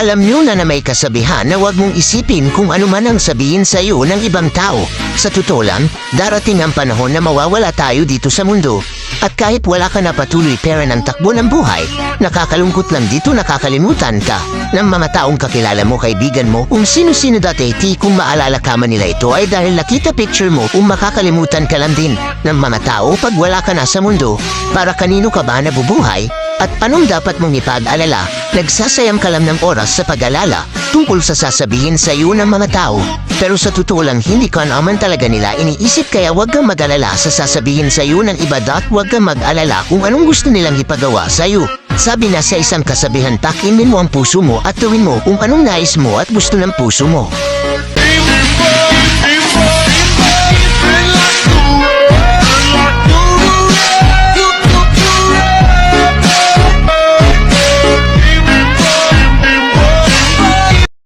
Alam nyo na may kasabihan na huwag mong isipin kung ano man ang sabihin sa iyo ng ibang tao. Sa totoo lang, darating ang panahon na mawawala tayo dito sa mundo. At kahit wala ka na patuloy pera ng takbo ng buhay, nakakalungkot lang dito nakakalimutan ka ng mga taong kakilala mo, kaibigan mo, kung sino-sino dati. Kung maalala ka man nila ito ay dahil nakita picture mo, kung makakalimutan ka lang din ng mga tao pag wala ka na sa mundo. Para kanino ka ba nabubuhay? At anong dapat mong ipag-alala? Nagsasayang ka lang ng oras sa pag-alala tungkol sa sasabihin sa iyo ng mga tao. Pero sa totoo lang hindi ka naman talaga nila iniisip, kaya huwag kang mag-alala sa sasabihin sa iyo ng iba, huwag kang mag-alala kung anong gusto nilang ipagawa sa iyo. Sabi na sa isang kasabihan, takimin mo ang puso mo at gawin mo kung anong nais mo at gusto ng puso mo.